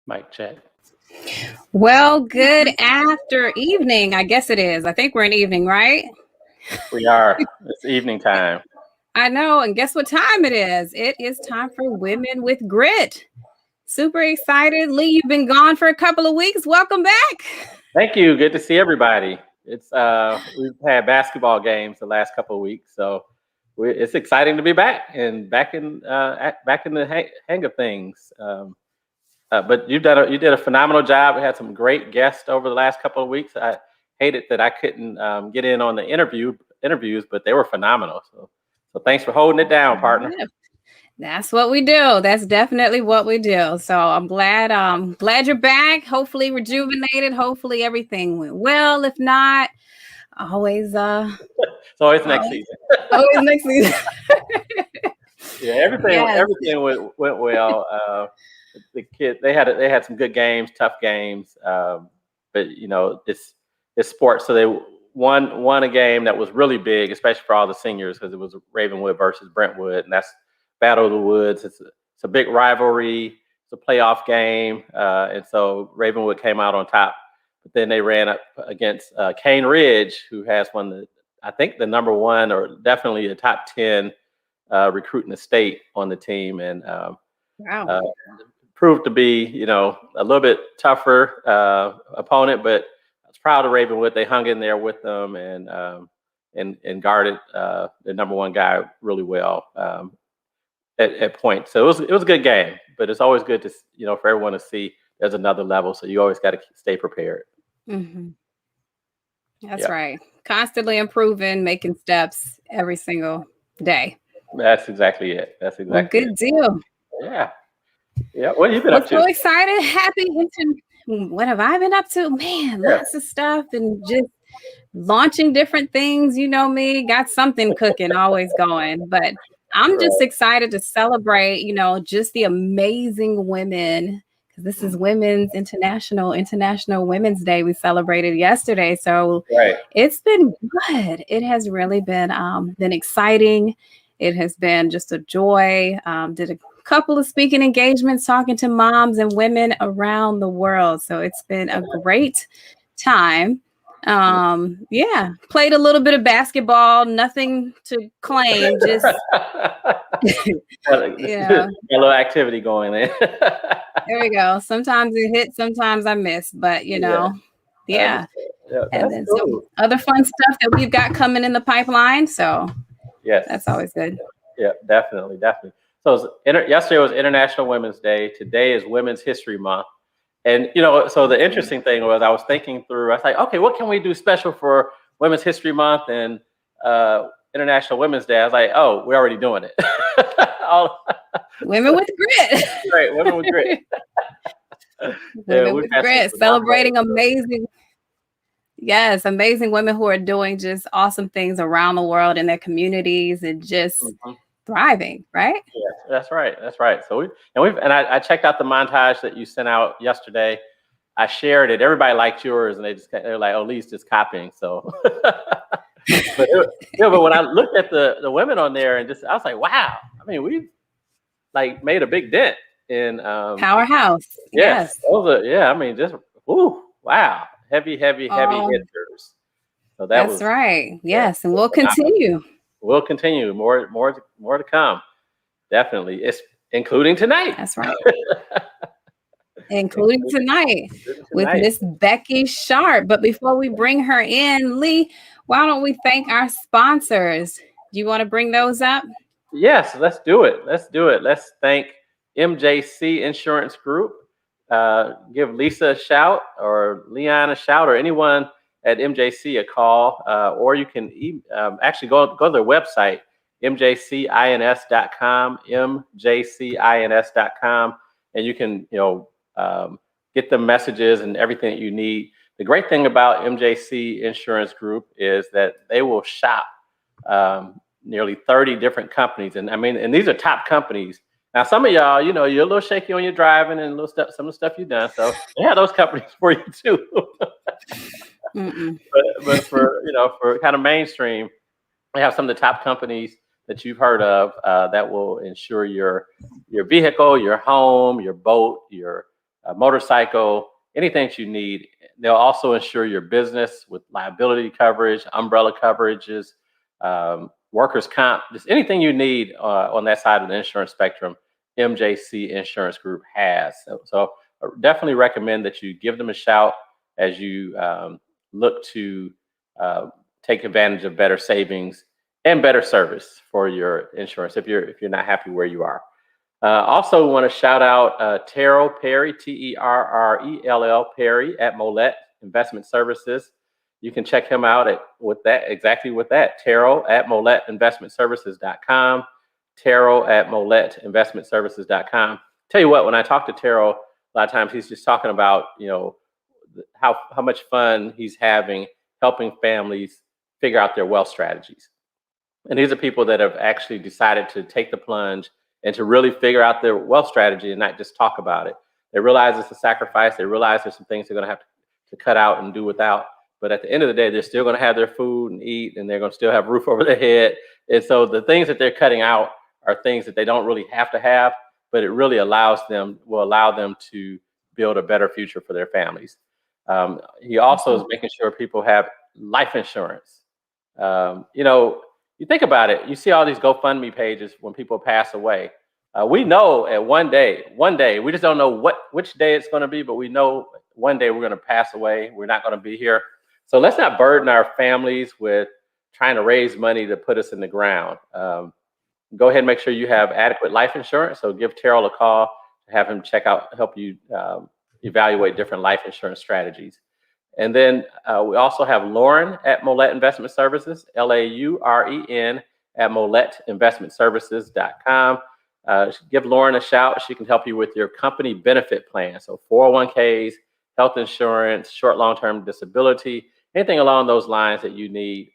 Mic check. Well, good evening. I guess it is. I think we're in evening, right? We are. It's evening time. I know. And guess what time it is? It is time for Women with Grit. Super excited. Lee, you've been gone for a couple of weeks. Welcome back. Thank you. Good to see everybody. It's we've had basketball games the last couple of weeks, so it's exciting to be back and back in the hang of things. But you did a phenomenal job. We had some great guests over the last couple of weeks. I hated that I couldn't get in on the interviews, but they were phenomenal. So thanks for holding it down, partner. Yeah. That's what we do. That's definitely what we do. So I'm glad you're back. Hopefully rejuvenated. Hopefully everything went well. If not, always it's always next season. Always next season. Yeah, everything went well. The kids they had some good games, tough games, but it's sports, so they won a game that was really big, especially for all the seniors, because it was Ravenwood versus Brentwood, and that's Battle of the Woods. It's a big rivalry. It's a playoff game, and so Ravenwood came out on top. But then they ran up against Cane Ridge, who has I think the number one or definitely a top 10 recruit in the state on the team, and wow. Proved to be a little bit tougher opponent. But I was proud of Ravenwood. They hung in there with them and guarded the number one guy really well at points. So it was a good game. But it's always good to for everyone to see there's another level. So you always got to stay prepared. Mm-hmm. That's right. Constantly improving, making steps every single day. That's exactly it. Good deal. Yeah. Yeah. What have you been up to? So excited. Happy. What have I been up to? Man, lots of stuff and just launching different things. You know me, got something cooking, always going. But I'm just excited to celebrate, just the amazing women. This is Women's International Women's Day. We celebrated yesterday. So It's been good. It has really been exciting. It has been just a joy. Did a couple of speaking engagements, talking to moms and women around the world. So it's been a great time. Played a little bit of basketball, nothing to claim, just a little activity going there. There we go. Sometimes it hits, sometimes I miss, but and then some other fun stuff that we've got coming in the pipeline. So yes, that's always good. Yeah, definitely. So yesterday was International Women's Day. Today is Women's History Month. And, so the interesting thing was I was thinking through, I was like, okay, what can we do special for Women's History Month and International Women's Day? I was like, oh, we're already doing it. Women with grit. Right, women with grit. Women with grit, celebrating amazing women who are doing just awesome things around the world in their communities and just thriving, right? Yeah, that's right. So I checked out the montage that you sent out yesterday. I shared it. Everybody liked yours, and they're like, "Oh, Lee's just copying." So, but when I looked at the women on there, and I was like, "Wow!" I mean, we've made a big dent in powerhouse. Yes. I mean, just wow, heavy hitters. So that's right. Yes, and we'll continue. We'll continue. More to come. Definitely. It's including tonight. That's right. Including tonight with Miss Becky Sharpe. But before we bring her in, Lee, why don't we thank our sponsors? Do you want to bring those up? Yes, let's do it. Let's thank MJC Insurance Group. Give Lisa a shout or Leon a shout or anyone at MJC a call, or you can actually go to their website, mjcins.com, mjcins.com, and you can get the messages and everything that you need. The great thing about MJC Insurance Group is that they will shop nearly 30 different companies, and these are top companies. Now, some of y'all, you're a little shaky on your driving and some of the stuff you've done, so they have those companies for you too. But for kind of mainstream, they have some of the top companies that you've heard of that will insure your vehicle, your home, your boat, your a motorcycle, anything that you need. They'll also insure your business with liability coverage, umbrella coverages, workers' comp, just anything you need on that side of the insurance spectrum. MJC Insurance Group has. So I definitely recommend that you give them a shout as you look to take advantage of better savings and better service for your insurance if you're not happy where you are. Also want to shout out Terrell Perry, Terrell Perry at Molette Investment Services. You can check him out with that, Terrell at MoletteInvestmentServices.com, Terrell at MoletteInvestmentServices.com. Tell you what, when I talk to Terrell, a lot of times he's just talking about, how much fun he's having helping families figure out their wealth strategies. And these are people that have actually decided to take the plunge and to really figure out their wealth strategy and not just talk about it. They realize it's a sacrifice. They realize there's some things they're going to have to cut out and do without. But at the end of the day, they're still going to have their food and eat, and they're going to still have a roof over their head. And so the things that they're cutting out are things that they don't really have to have, but it really will allow them to build a better future for their families. He also is making sure people have life insurance. You think about it, you see all these GoFundMe pages when people pass away. We know at one day, we just don't know which day it's going to be, but we know one day we're going to pass away. We're not going to be here. So let's not burden our families with trying to raise money to put us in the ground. Go ahead and make sure you have adequate life insurance. So give Terrell a call to have him help you evaluate different life insurance strategies. And then we also have Lauren at Molette Investment Services, LAUREN at MoletteInvestmentServices.com. Give Lauren a shout. She can help you with your company benefit plan. So 401ks, health insurance, short, long-term disability, anything along those lines that you need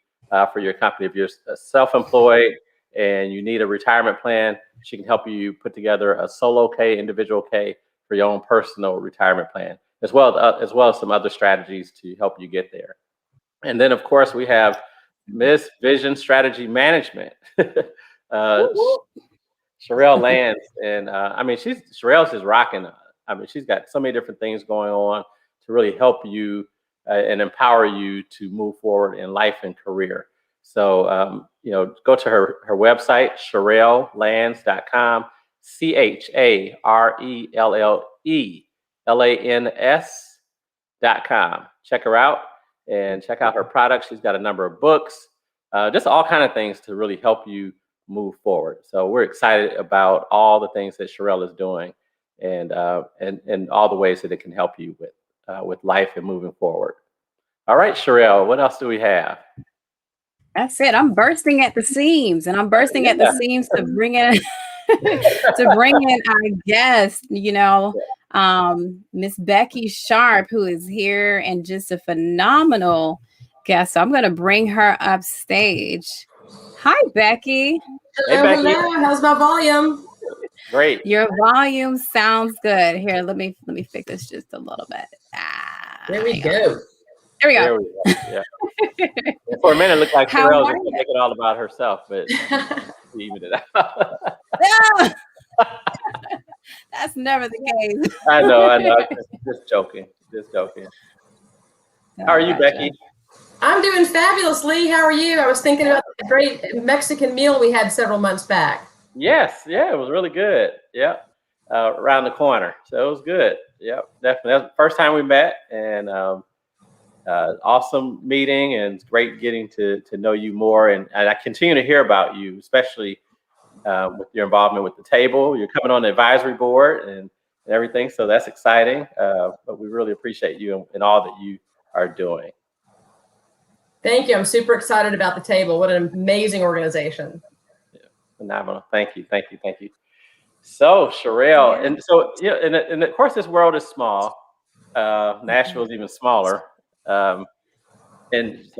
for your company. If you're self-employed and you need a retirement plan, she can help you put together a solo K, individual K for your own personal retirement plan, as well as some other strategies to help you get there. And then, of course, we have Miss Vision Strategy Management, Charelle Lands. And Charelle's just rocking. She's got so many different things going on to really help you and empower you to move forward in life and career. So, go to her website, CharelleLands.com, CharelleLans.com. Check her out and check out her products. She's got a number of books, just all kind of things to really help you move forward. So we're excited about all the things that Charelle is doing and all the ways that it can help you with life and moving forward. All right, Charelle, what else do we have? That's it. I'm bursting at the seams, and I'm bursting at the seams to bring in our guest, Miss Becky Sharpe, who is here and just a phenomenal guest. So I'm going to bring her up stage. Hi, Becky. Hey, Becky. Hello. How's my volume? Great. Your volume sounds good. Here, let me fix this just a little bit. There we go. There we go. Yeah. For a minute, it looked like Charelle was going to make it all about herself, but she evened it out. That's never the case. I know. Just joking. How are you, Becky? I'm doing fabulously. How are you? I was thinking about the great Mexican meal we had several months back. Yes. Yeah, it was really good. Yeah. Around the corner. So it was good. Yep, definitely. That was the first time we met, and awesome meeting, and it's great getting to know you more. And I continue to hear about you, especially with your involvement with the table. You're coming on the advisory board and everything. So that's exciting. But we really appreciate you and all that you are doing. Thank you. I'm super excited about the table. What an amazing organization. Yeah, phenomenal. Thank you. So Charelle, and so and of course this world is small. Nashville is even smaller. And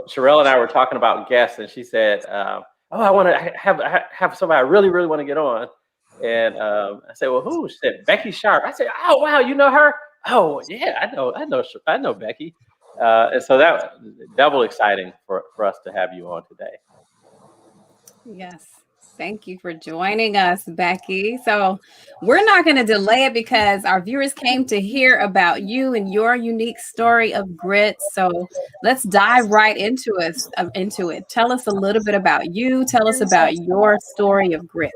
Charelle and I were talking about guests, and she said, I want to have somebody I really, really want to get on. And I said, well, who? She said, Becky Sharpe. I said, oh, wow, you know her? Oh, yeah, I know Becky. And so that was double exciting for us to have you on today. Yes. Thank you for joining us, Becky. So we're not going to delay it because our viewers came to hear about you and your unique story of grit. So let's dive right into it. Tell us a little bit about you. Tell us about your story of grit.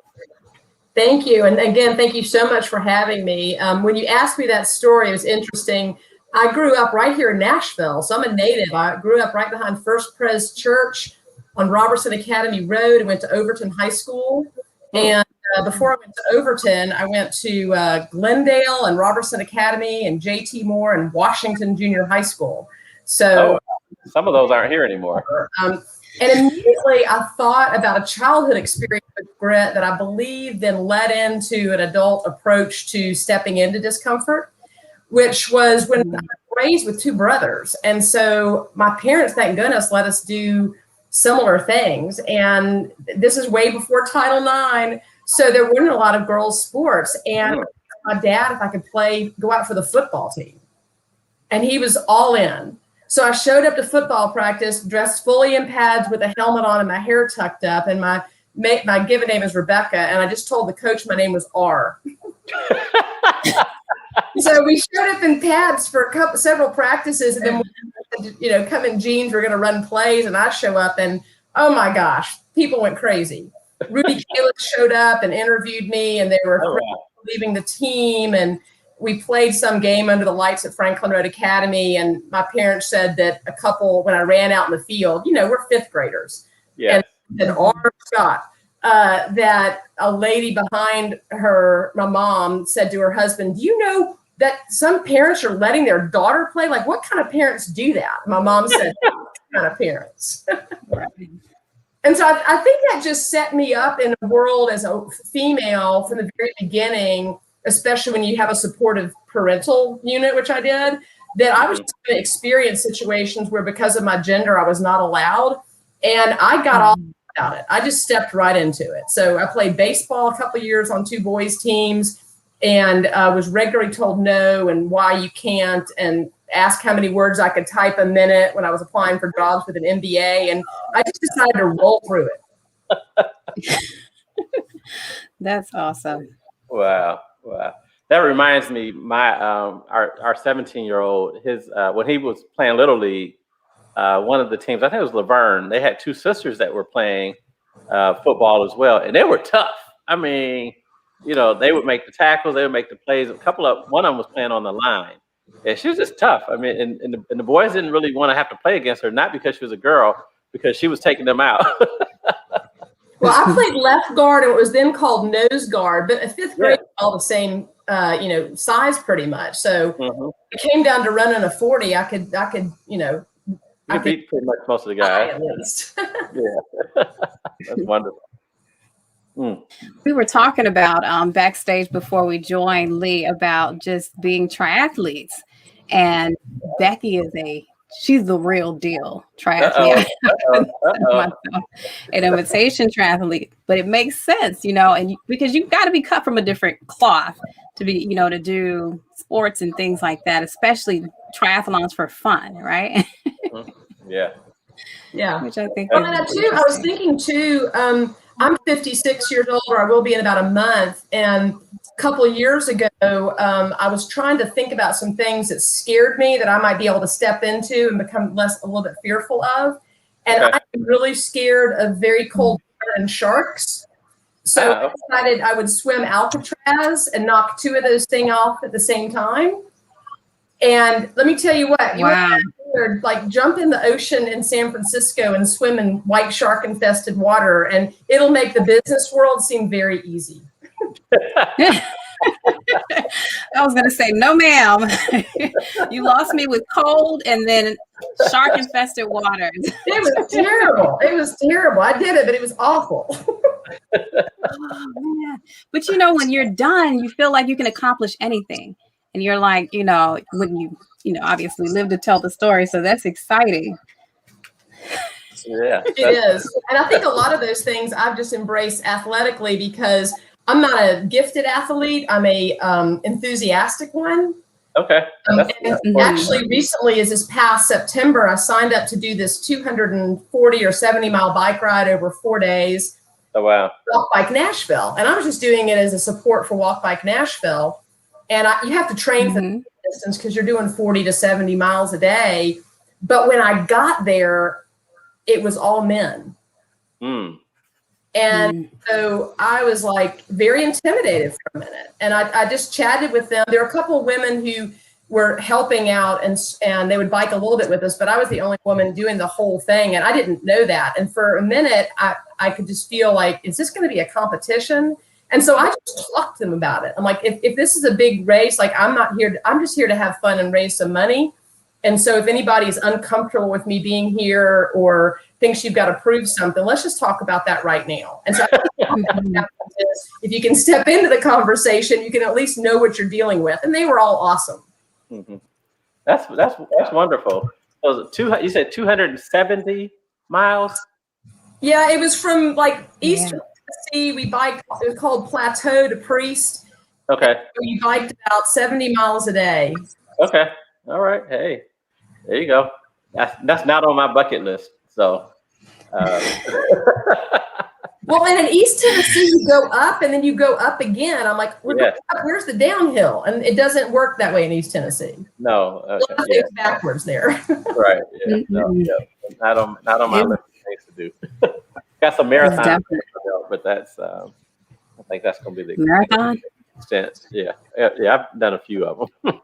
Thank you. And again, thank you so much for having me. When you asked me that story, it was interesting. I grew up right here in Nashville, so I'm a native. I grew up right behind First Pres Church on Robertson Academy Road and went to Overton High School. And before I went to Overton, I went to Glendale and Robertson Academy and J.T. Moore and Washington Junior High School. So some of those aren't here anymore. And immediately I thought about a childhood experience with grit that I believe then led into an adult approach to stepping into discomfort, which was when I was raised with two brothers. And so my parents, thank goodness, let us do similar things. And this is way before Title IX. So there weren't a lot of girls' sports. And my dad, if I could go out for the football team. And he was all in. So I showed up to football practice, dressed fully in pads with a helmet on and my hair tucked up. And my given name is Rebecca. And I just told the coach my name was R. So we showed up in pads for several practices, and then come in jeans. We're going to run plays, and I show up, and oh my gosh, people went crazy. Rudy Kalis showed up and interviewed me, and they were leaving the team, and we played some game under the lights at Franklin Road Academy, and my parents said that when I ran out in the field, we're fifth graders, and said, "R. Scott." That a lady behind her, my mom, said to her husband, "Do you know that some parents are letting their daughter play? Like, what kind of parents do that?" My mom said, "What kind of parents?" And so I think that just set me up in a world as a female from the very beginning, especially when you have a supportive parental unit, which I did, that I was going to experience situations where because of my gender, I was not allowed. And I got all about it. I just stepped right into it. So I played baseball a couple of years on two boys teams and was regularly told no and why you can't, and asked how many words I could type a minute when I was applying for jobs with an MBA. And I just decided to roll through it. That's awesome. Wow. That reminds me, our 17-year-old, when he was playing Little League, one of the teams, I think it was Laverne, they had two sisters that were playing football as well, and they were tough. I mean, they would make the tackles, they would make the plays. One of them was playing on the line, and she was just tough. I mean, and the boys didn't really want to have to play against her, not because she was a girl, because she was taking them out. Well, I played left guard, and it was then called nose guard, but a fifth grade all the same, size pretty much. So it came down to running a 40. I could, You beat pretty much most of the guys. At least. Yeah. That's wonderful. We were talking about backstage before we joined Lee about just being triathletes. And Becky she's the real deal triathlete. An invitation triathlete. But it makes sense, and because you've got to be cut from a different cloth to be, to do sports and things like that, especially triathlons for fun, right? Yeah. Which I think. I was thinking too. I'm 56 years old, or I will be in about a month. And a couple of years ago, I was trying to think about some things that scared me that I might be able to step into and become a little bit fearful of. And I'm really scared of very cold water and sharks. So I decided I would swim Alcatraz and knock two of those things off at the same time. And let me tell you what, jump in the ocean in San Francisco and swim in white shark infested water, and it'll make the business world seem very easy. I was going to say, no, ma'am. You lost me with cold and then shark infested water. It was terrible. I did it, but it was awful. Oh, man. But when you're done, you feel like you can accomplish anything. And you're like, when you obviously live to tell the story. So that's exciting. Yeah, it is. And I think a lot of those things I've just embraced athletically because I'm not a gifted athlete. I'm a enthusiastic one. Okay. Actually, recently, as this past September, I signed up to do this 240 or 70 mile bike ride over 4 days. Oh, wow. Walk Bike Nashville. And I was just doing it as a support for Walk Bike Nashville. And you have to train for the distance because you're doing 40 to 70 miles a day. But when I got there, it was all men. And so I was like very intimidated for a minute. And I just chatted with them. There were a couple of women who were helping out and they would bike a little bit with us, but I was the only woman doing the whole thing. And I didn't know that. And for a minute, I could just feel like, is this going to be a competition? And so I just talked to them about it. I'm like, if this is a big race, like I'm just here to have fun and raise some money. And so if anybody's uncomfortable with me being here or thinks you've got to prove something, let's just talk about that right now. And so if you can step into the conversation, you can at least know what you're dealing with. And they were all awesome. That's wonderful. So you said 270 miles? Yeah, it was from like Eastern Tennessee. We biked, it was called Plateau to Priest. Okay. We biked about 70 miles a day. Okay. All right. Hey, there you go. That's not on my bucket list. So. Well, and in East Tennessee, you go up and then you go up again. I'm like, going up, where's the downhill? And it doesn't work that way in East Tennessee. No. Okay. Backwards there. Right. Yeah. No. Yeah. Not on my list of things to do. Got some marathon, but that's I think that's going to be the marathon. Yeah. I've done a few of them.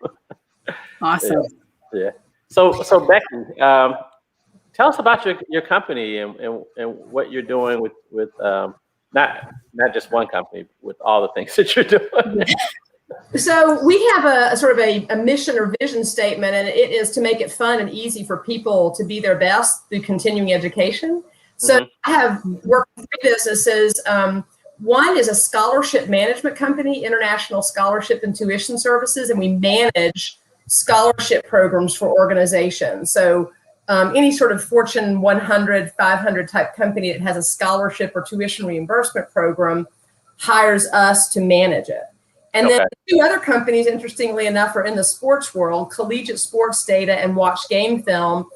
Awesome. Yeah. So Becky, tell us about your company and what you're doing with not just one company, with all the things that you're doing. So we have a sort of a mission or vision statement, and it is to make it fun and easy for people to be their best through continuing education. So I have worked with 3 businesses. One is a scholarship management company, International Scholarship and Tuition Services, and we manage scholarship programs for organizations. So any sort of Fortune 100, 500 type company that has a scholarship or tuition reimbursement program hires us to manage it. And then 2 other companies, interestingly enough, are in the sports world, Collegiate Sports Data and Watch Game Film.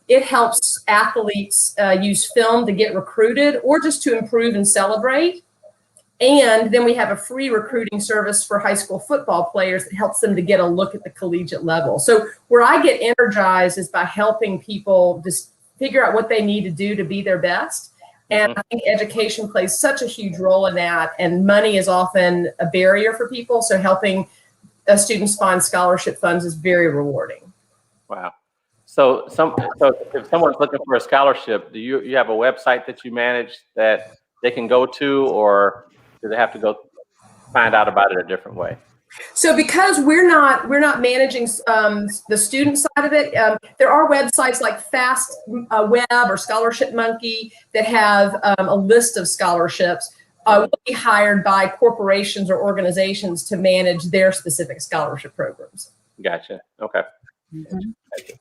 It helps athletes use film to get recruited or just to improve and celebrate. And then we have a free recruiting service for high school football players that helps them to get a look at the collegiate level. So where I get energized is by helping people just figure out what they need to do to be their best. And I think education plays such a huge role in that. And money is often a barrier for people. So helping students find scholarship funds is very rewarding. Wow. So if someone's looking for a scholarship, do you have a website that you manage that they can go to, or do they have to go find out about it a different way? So because we're not managing the student side of it, there are websites like Fast Web or Scholarship Monkey that have a list of scholarships. Will be hired by corporations or organizations to manage their specific scholarship programs. Gotcha. Okay. Gotcha.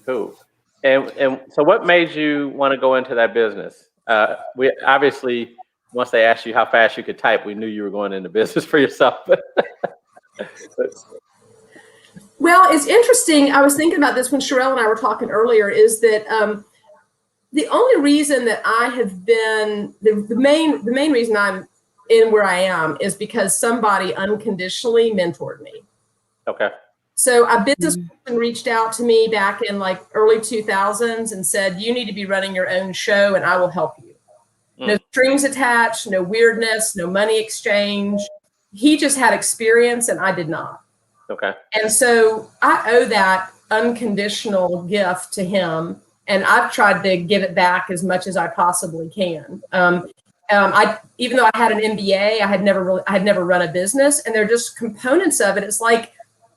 Cool. And so what made you want to go into that business? We obviously, once they asked you how fast you could type, we knew you were going into business for yourself. Well, it's interesting. I was thinking about this when Charelle and I were talking earlier, is that the only reason that I have been, the main reason I'm in where I am is because somebody unconditionally mentored me. Okay. So a business person reached out to me back in like early 2000s and said, you need to be running your own show and I will help you. No strings attached, no weirdness, no money exchange. He just had experience and I did not. Okay. And so I owe that unconditional gift to him, and I've tried to give it back as much as I possibly can. Even though I had an MBA, I had never run a business, and they're just components of it. It's like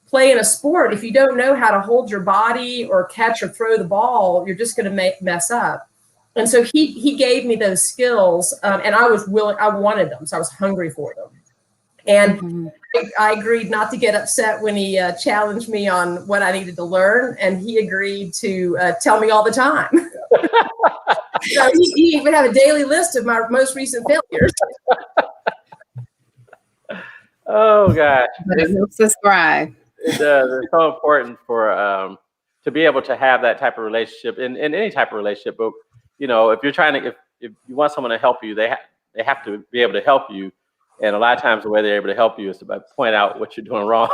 playing a sport. If you don't know how to hold your body or catch or throw the ball, you're just going to mess up. And so he gave me those skills, and I was willing. I wanted them, so I was hungry for them. And I agreed not to get upset when he challenged me on what I needed to learn, and he agreed to tell me all the time. So he would have a daily list of my most recent failures. Oh gosh, subscribe. It does. It's so important for to be able to have that type of relationship in any type of relationship. But you know, if you're trying to, if you want someone to help you, they have to be able to help you. And a lot of times the way they're able to help you is to point out what you're doing wrong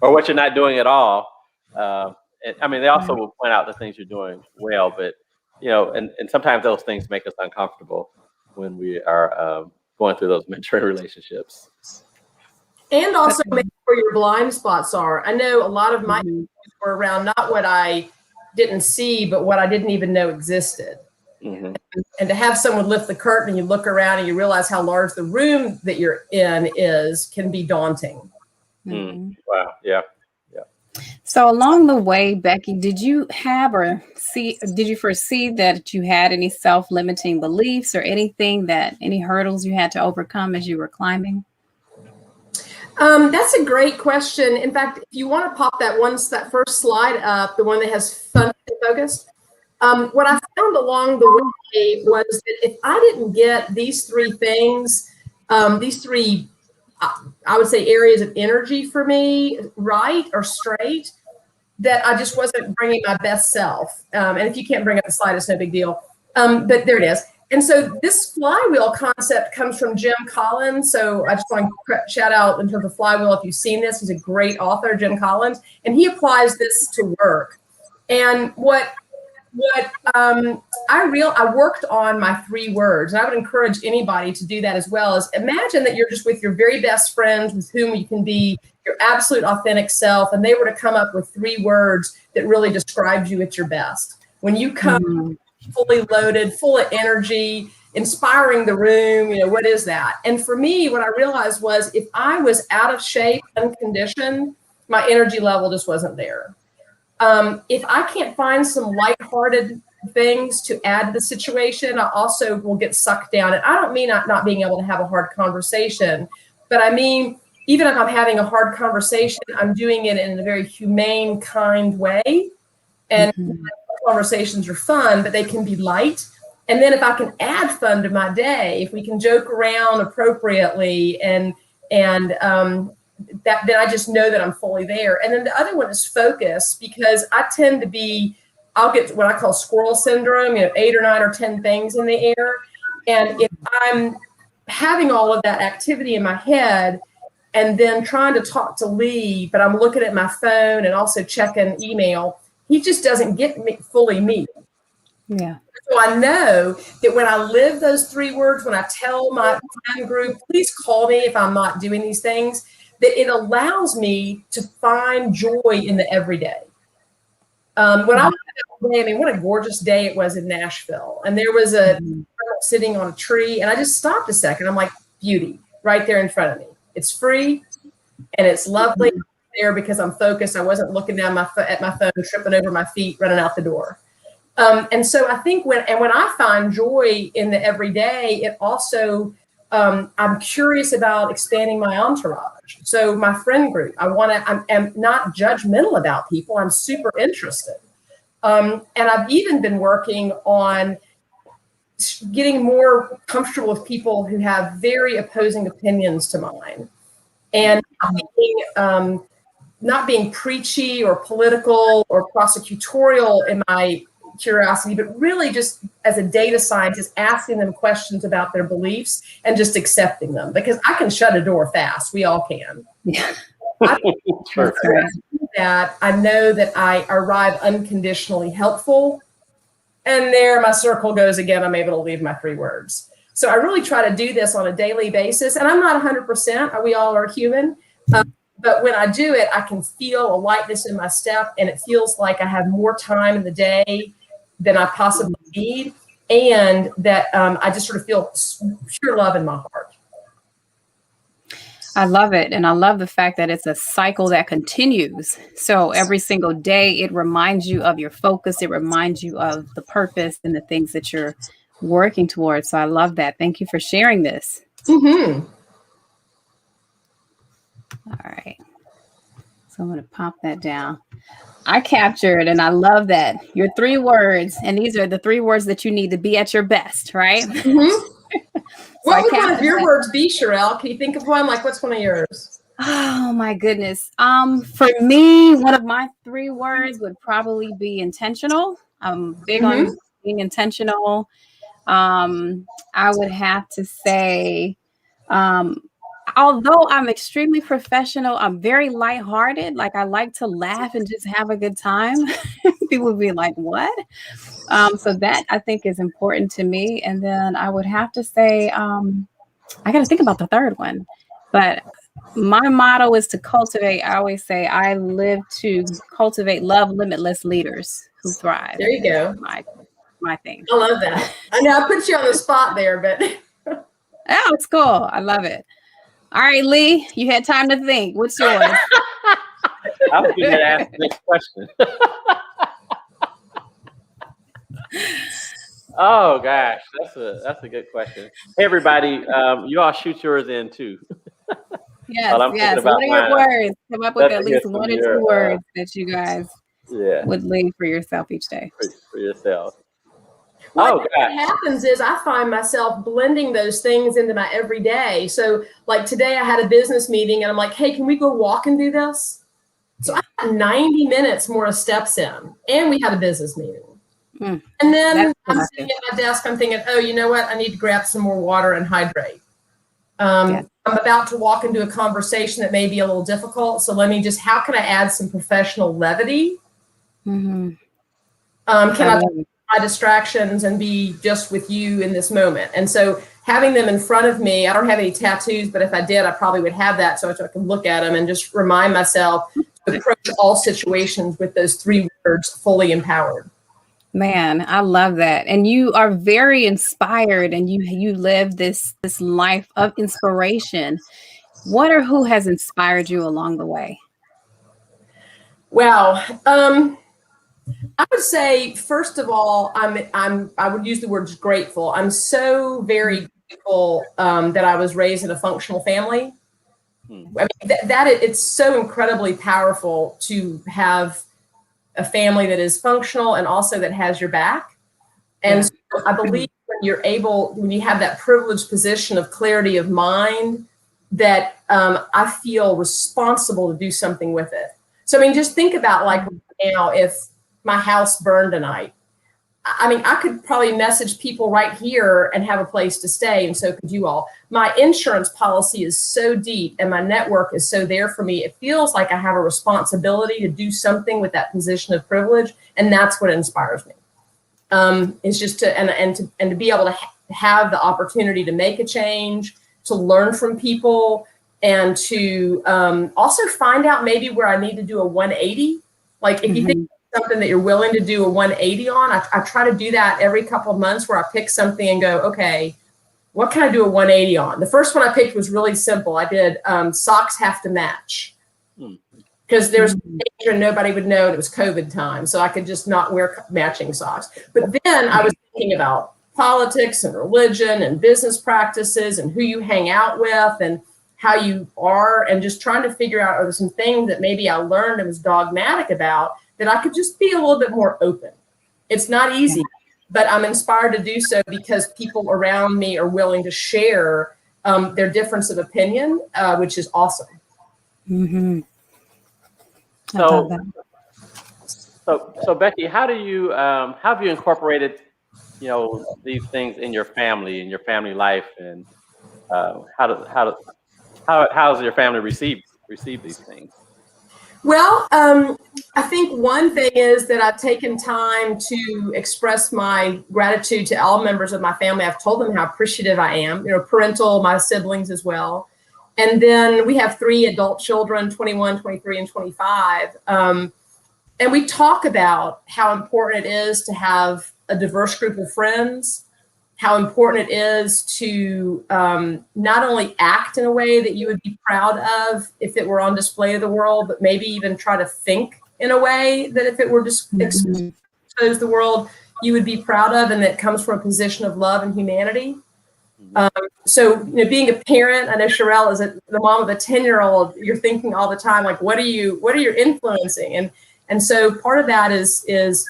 or what you're not doing at all. I mean, they also will point out the things you're doing well, but, you know, and sometimes those things make us uncomfortable when we are going through those mentoring relationships. And also make where your blind spots are. I know a lot of my issues were around not what I didn't see, but what I didn't even know existed. And to have someone lift the curtain and you look around and you realize how large the room that you're in can be daunting. Wow. Yeah. So along the way, Becky, did you foresee that you had any self-limiting beliefs or any hurdles you had to overcome as you were climbing? That's a great question. In fact, if you want to pop that first slide up, the one that has fun and focused, what I found along the way was that if I didn't get these three things, I would say areas of energy for me, right or straight, that I just wasn't bringing my best self. And if you can't bring up the slide, it's no big deal. But there it is. And so this flywheel concept comes from Jim Collins. So I just want to shout out in terms of flywheel. If you've seen this, he's a great author, Jim Collins, and he applies this to work. And I worked on my 3 words, and I would encourage anybody to do that as well. Is imagine that you're just with your very best friends with whom you can be your absolute authentic self, and they were to come up with 3 words that really described you at your best. When you come fully loaded, full of energy, inspiring the room, you know, what is that? And for me, what I realized was if I was out of shape, unconditioned, my energy level just wasn't there. If I can't find some lighthearted things to add to the situation, I also will get sucked down. And I don't mean not being able to have a hard conversation, but I mean, even if I'm having a hard conversation, I'm doing it in a very humane, kind way. And conversations are fun, but they can be light. And then if I can add fun to my day, if we can joke around appropriately and then I just know that I'm fully there. And then the other one is focus, because I tend to I'll get what I call squirrel syndrome, 8 or 9 or 10 things in the air. And if I'm having all of that activity in my head and then trying to talk to Lee, but I'm looking at my phone and also checking email, he just doesn't get fully me. Yeah. So I know that when I live those 3 words, when I tell my friend group, please call me if I'm not doing these things, that it allows me to find joy in the everyday. When I mean, what a gorgeous day it was in Nashville. And there was a girl sitting on a tree, and I just stopped a second. I'm like, beauty right there in front of me. It's free and it's lovely there because I'm focused. I wasn't looking down at my phone, tripping over my feet, running out the door. And so I think when I find joy in the everyday, it also, I'm curious about expanding my entourage. So my friend group, I'm not judgmental about people. I'm super interested. And I've even been working on getting more comfortable with people who have very opposing opinions to mine, and not being preachy or political or prosecutorial in my curiosity, but really just as a data scientist, asking them questions about their beliefs and just accepting them, because I can shut a door fast. We all can. Yeah. That I know that I arrive unconditionally helpful, and there my circle goes again. I'm able to leave my 3 words. So I really try to do this on a daily basis, and I'm not 100%. We all are human. But when I do it, I can feel a lightness in my step, and it feels like I have more time in the day than I possibly need, and that I just sort of feel pure love in my heart. I love it. And I love the fact that it's a cycle that continues. So every single day, it reminds you of your focus. It reminds you of the purpose and the things that you're working towards. So I love that. Thank you for sharing this. Mm-hmm. All right. So I'm going to pop that down. I captured, and I love that, your 3 words. And these are the 3 words that you need to be at your best, right? Mm-hmm. What would one of your words be, Charelle? Can you think of one? Like, what's one of yours? Oh, my goodness. For me, one of my 3 words would probably be intentional. I'm big on being intentional. I would have to say, although I'm extremely professional, I'm very lighthearted. Like I like to laugh and just have a good time. People would be like, what? So that I think is important to me. And then I would have to say, I got to think about the third one, but my motto is to cultivate. I always say I live to cultivate love limitless leaders who thrive. There you go. My thing. I love that. I know I put you on the spot there, but oh, it's cool. I love it. All right, Lee, you had time to think. What's yours? I was going to ask the next question. Oh gosh, that's a good question. Hey everybody, you all shoot yours in too. Yes. What are your words? Come up with at least one or two words that you guys would leave for yourself each day. For yourself. What happens is I find myself blending those things into my everyday. So like today I had a business meeting and I'm like, hey, can we go walk and do this? So I had 90 minutes more of steps in, and we had a business meeting. And then I'm sitting at my desk, I'm thinking, oh, you know what? I need to grab some more water and hydrate. I'm about to walk into a conversation that may be a little difficult. So how can I add some professional levity? Can I my distractions and be just with you in this moment? And so having them in front of me, I don't have any tattoos, but if I did, I probably would have that so I can look at them and just remind myself to approach all situations with those 3 words, fully empowered. Man, I love that. And you are very inspired, and you live this life of inspiration. What or who has inspired you along the way? Well, I would say, first of all, I would use the words grateful. I'm so very grateful that I was raised in a functional family. I mean, it's so incredibly powerful to have a family that is functional and also that has your back. And so I believe when you have that privileged position of clarity of mind, that I feel responsible to do something with it. So, I mean, just think about like now, if my house burned tonight, I mean, I could probably message people right here and have a place to stay, and so could you all. My insurance policy is so deep and my network is so there for me. It feels like I have a responsibility to do something with that position of privilege, and that's what inspires me. It's just to be able to have the opportunity to make a change, to learn from people, and to also find out maybe where I need to do a 180. Like if you think something that you're willing to do a 180 on, I try to do that every couple of months where I pick something and go, okay, what can I do a 180 on? The first one I picked was really simple. I did socks have to match because there's danger and nobody would know it was COVID time. So I could just not wear matching socks. But then I was thinking about politics and religion and business practices and who you hang out with and how you are, and just trying to figure out, are there some things that maybe I learned and was dogmatic about that I could just be a little bit more open. It's not easy, but I'm inspired to do so because people around me are willing to share their difference of opinion, which is awesome. So Becky, how have you incorporated, these things in your family life, and how's your family receive these things? Well, I think one thing is that I've taken time to express my gratitude to all members of my family. I've told them how appreciative I am, parental, my siblings as well. And then we have 3 adult children, 21, 23, and 25. And we talk about how important it is to have a diverse group of friends, how important it is to not only act in a way that you would be proud of if it were on display to the world, but maybe even try to think in a way that if it were just exposed to the world, you would be proud of, and that comes from a position of love and humanity. So, being a parent, I know Charelle is the mom of a 10-year-old. You're thinking all the time, like, what are you influencing? And so part of that is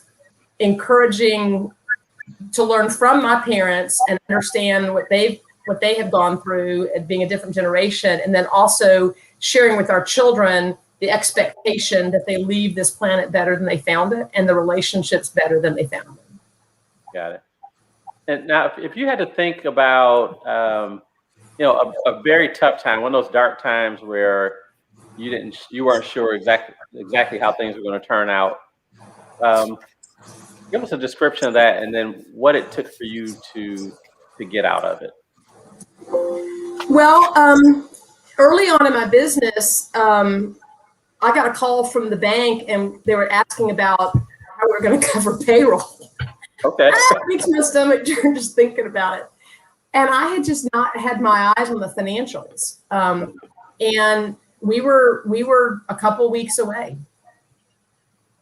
encouraging to learn from my parents and understand what they have gone through at being a different generation, and then also sharing with our children the expectation that they leave this planet better than they found it, and the relationships better than they found them. Got it. And now, if you had to think about, a very tough time, one of those dark times where you weren't sure exactly how things were going to turn out. Give us a description of that, and then what it took for you to get out of it. Well, early on in my business, I got a call from the bank, and they were asking about how we were going to cover payroll. Okay. That makes my stomach turn just thinking about it. And I had just not had my eyes on the financials. And we were a couple weeks away.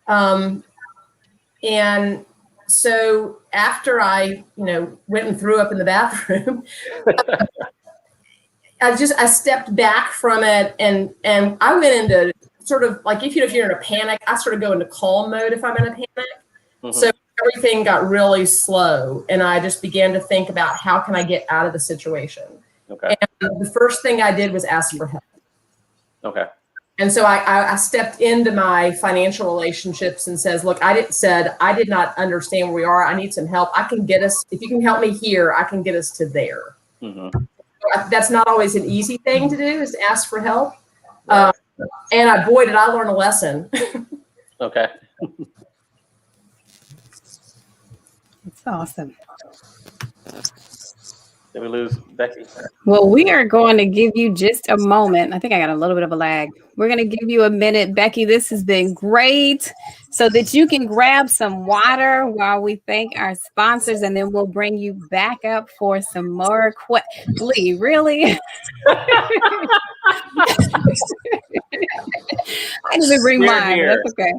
And so after I, went and threw up in the bathroom, I stepped back from it, and I went into sort of like, if you're in a panic, I sort of go into calm mode if I'm in a panic. Mm-hmm. So everything got really slow, and I just began to think about how can I get out of the situation. Okay. And the first thing I did was ask for help. Okay. And so I stepped into my financial relationships and says, look, I did not understand where we are. I need some help. I can get us, if you can help me here, I can get us to there. Mm-hmm. That's not always an easy thing to do, is to ask for help. Right. And boy, did I learn a lesson. Okay. That's awesome. Did we lose Becky? Well, we are going to give you just a moment. I think I got a little bit of a lag. We're going to give you a minute. Becky, this has been great, so that you can grab some water while we thank our sponsors, and then we'll bring you back up for some more Lee, really? I didn't bring mine. But that's okay.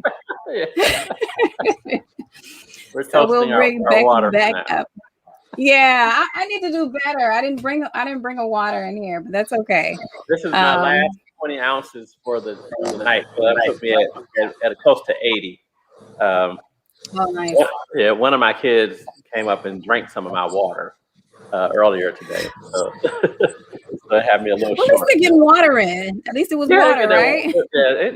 So we'll bring Becky back up. Yeah, I need to do better. I didn't bring a water in here, but that's okay. This is my last 20 ounces for the night. So that puts me at close to 80. Nice. Yeah, one of my kids came up and drank some of my water earlier today. So that had me a little short. At least they're getting water in. At least it was water, right? Yeah,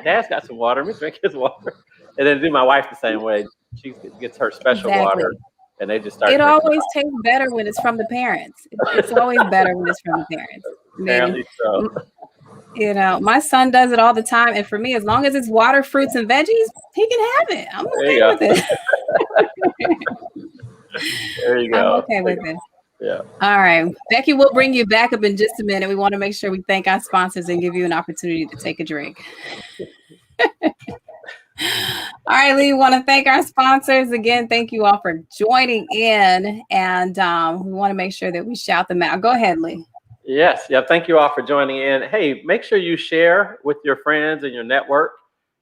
Dad's got some water. Let me drink his water. And then do my wife the same way. She gets her special water. And they just start. It always tastes better when it's from the parents. It's always better when it's from the parents. Apparently so. My son does it all the time, and for me, as long as it's water, fruits, and veggies, he can have it. I'm okay with it. There you go. I'm okay with it. Yeah. All right, Becky, we'll bring you back up in just a minute. We want to make sure we thank our sponsors and give you an opportunity to take a drink. All right, Lee, we want to thank our sponsors again. Thank you all for joining in, and we want to make sure that we shout them out. Go ahead, Lee. Yes. Yeah. Thank you all for joining in. Hey, make sure you share with your friends and your network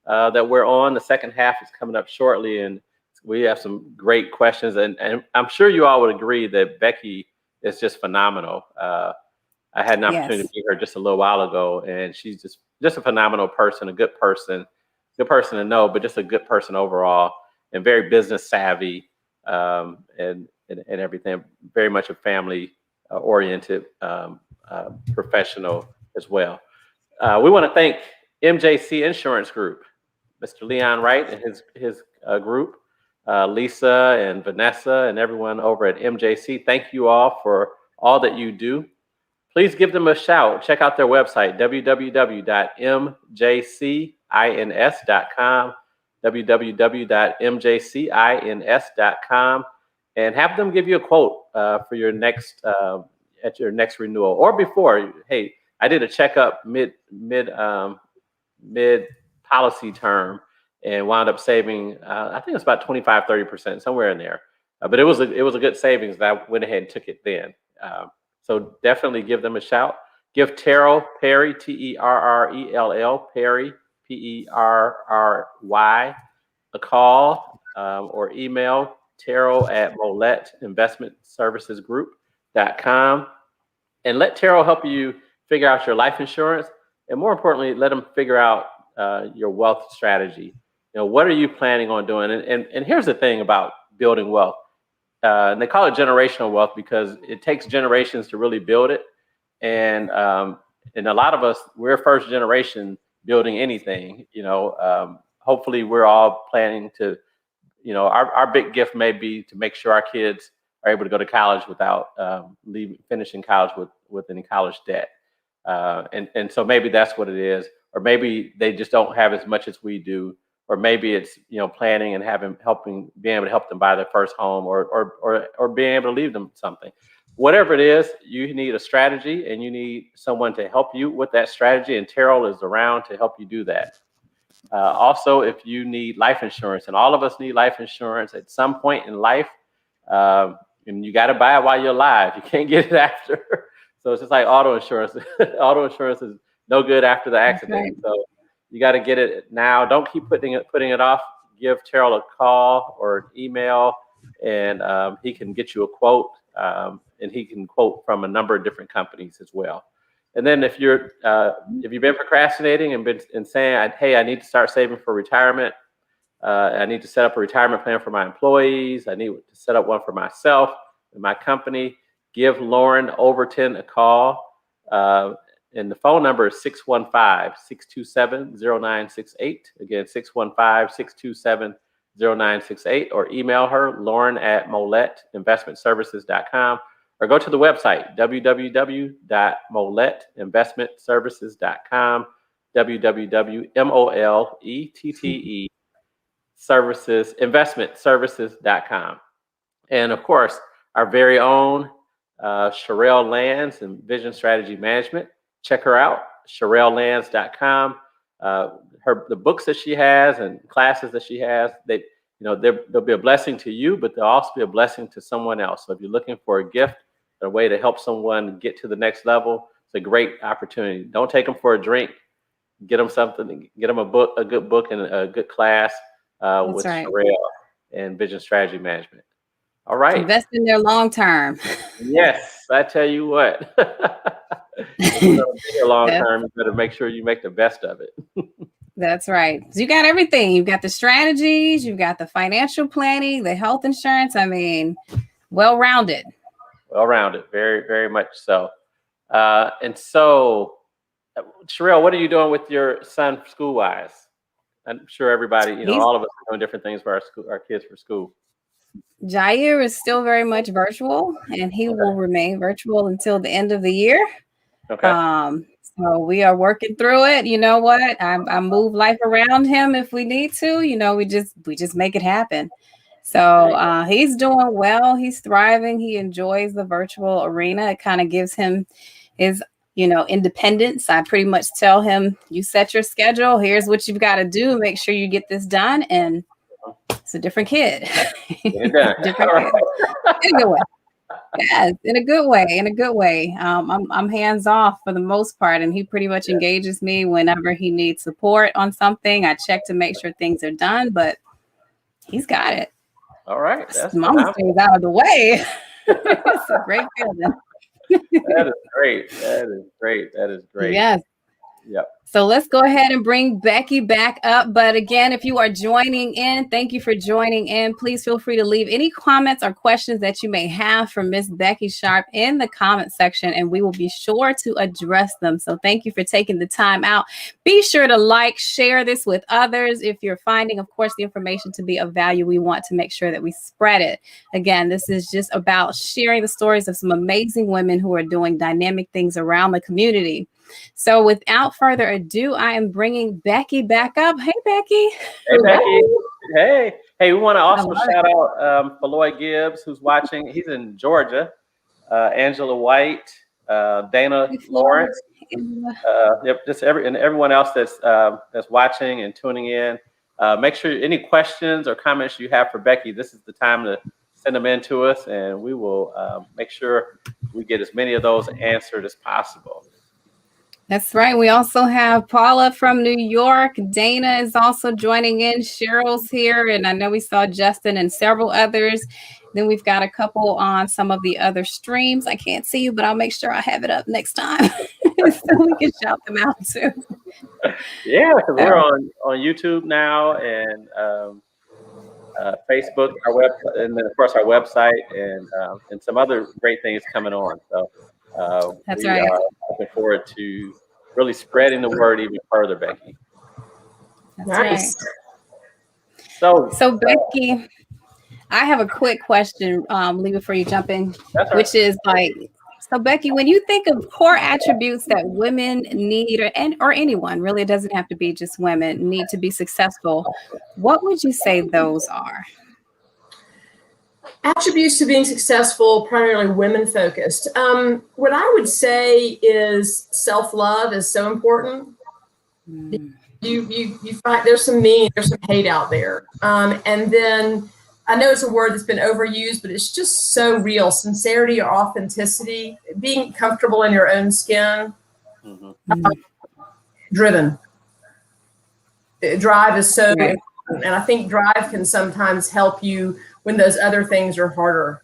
that we're on. The second half is coming up shortly, and we have some great questions. And I'm sure you all would agree that Becky is just phenomenal. I had an opportunity to meet her just a little while ago, and she's just a phenomenal person, a good person. Good person to know, but just a good person overall, and very business savvy, and everything. Very much a family oriented professional as well. We want to thank MJC Insurance Group, Mr. Leon Wright and his group, Lisa and Vanessa and everyone over at MJC. Thank you all for all that you do. Please give them a shout. Check out their website, www.mjcins.com, www.mjcins.com, and have them give you a quote for your next at your next renewal or before. Hey, I did a checkup mid policy term and wound up saving I think it's about 25-30%, somewhere in there. But it was a good savings that I went ahead and took it then. So definitely give them a shout. Give Terrell Perry, Terrell Perry, Perry, a call or email Terrell at Molette Investment Services Group.com, and let Terrell help you figure out your life insurance, and more importantly, let him figure out your wealth strategy. What are you planning on doing? And here's the thing about building wealth. And they call it generational wealth because it takes generations to really build it. And a lot of us, we're first generation building anything. Hopefully we're all planning to our big gift may be to make sure our kids are able to go to college without finishing college with any college debt. And so maybe that's what it is, or maybe they just don't have as much as we do, or maybe it's planning and being able to help them buy their first home, or being able to leave them something. Whatever it is, you need a strategy, and you need someone to help you with that strategy, and Charelle is around to help you do that. Also, if you need life insurance, and all of us need life insurance at some point in life, and you got to buy it while you're alive. You can't get it after. So it's just like auto insurance. Auto insurance is no good after the accident. Right. So you got to get it now. Don't keep putting it off. Give Charelle a call or email, and he can get you a quote. And he can quote from a number of different companies as well. And then if you've been procrastinating and saying, hey, I need to start saving for retirement. I need to set up a retirement plan for my employees. I need to set up one for myself and my company. Give Lauren Overton a call. And the phone number is 615-627-0968. Again, 615-627-0968. Or email her, Lauren@MoletteInvestmentServices.com. Or go to the website, www.moletteinvestmentservices.com, www.moletteinvestmentservices.com. And of course, our very own Charelle Lands and Vision Strategy Management. Check her out, CharelleLands.com. The books that she has and classes that she has, they'll be a blessing to you, but they'll also be a blessing to someone else. So if you're looking for a gift, a way to help someone get to the next level, it's a great opportunity. Don't take them for a drink. Get them something. Get them a good book, and a good class with Charelle and Vision Strategy Management. All right. Invest in their long term. Yes, I tell you what. If you're going to be a long term, you better make sure you make the best of it. That's right. So you got everything. You've got the strategies. You've got the financial planning, the health insurance. I mean, well-rounded. Well-rounded, very, very much so. And so, Charelle, what are you doing with your son school-wise? I'm sure everybody, all of us are doing different things for our kids for school. Jair is still very much virtual, and he will remain virtual until the end of the year. Okay. So we are working through it. You know what? I move life around him if we need to. We just make it happen. So he's doing well. He's thriving. He enjoys the virtual arena. It kind of gives him his, independence. I pretty much tell him, you set your schedule. Here's what you've got to do. Make sure you get this done. And it's a different kid. Different kid. In a good way. Yes, in a good way. I'm hands off for the most part, and he pretty much engages me whenever he needs support on something. I check to make sure things are done, but he's got it. All right. Mama stays out of the way. It's a great feeling. That is great. Yes. Yep. So let's go ahead and bring Becky back up. But again, if you are joining in, thank you for joining in. Please feel free to leave any comments or questions that you may have for Miss Becky Sharpe in the comment section, and we will be sure to address them. So thank you for taking the time out. Be sure to share this with others. If you're finding, of course, the information to be of value, we want to make sure that we spread it. Again, this is just about sharing the stories of some amazing women who are doing dynamic things around the community. So without further ado, I am bringing Becky back up. Hey, Becky. Hey, Becky. Hey, we want to also shout out Floyd Gibbs, who's watching. He's in Georgia. Angela White, Dana Lawrence. And everyone else that's watching and tuning in. Make sure any questions or comments you have for Becky, this is the time to send them in to us, and we will make sure we get as many of those answered as possible. That's right. We also have Paula from New York. Dana is also joining in. Cheryl's here. And I know we saw Justin and several others. Then we've got a couple on some of the other streams. I can't see you, but I'll make sure I have it up next time so we can shout them out too. Yeah, because we're on YouTube now, and Facebook, our website, and then of course our website, and some other great things coming on. So that's we right. are looking forward to really spreading the word even further, Becky. That's nice. Right. So Becky, I have a quick question, Lee, before you jump in, which is like, so Becky, when you think of core attributes that women need, or anyone, really, it doesn't have to be just women, need to be successful, what would you say those are? Attributes to being successful, primarily women focused. What I would say is self-love is so important. You find there's some hate out there. And then I know it's a word that's been overused, but it's just so real. Sincerity or authenticity, being comfortable in your own skin, driven. Drive is so important. And I think drive can sometimes help you when those other things are harder.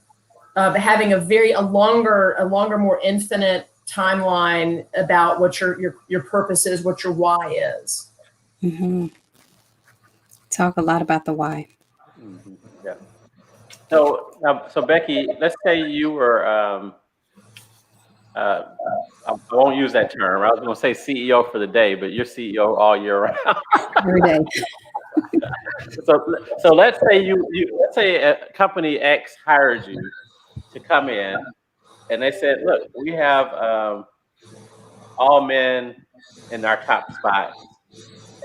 Having a longer, more infinite timeline about what your purpose is, what your why is. Talk a lot about the why. Yeah. So Becky, let's say you were, I won't use that term. I was going to say CEO for the day, but you're CEO all year round. Every day. So let's say let's say a company X hired you to come in, and they said, "Look, we have all men in our top spots,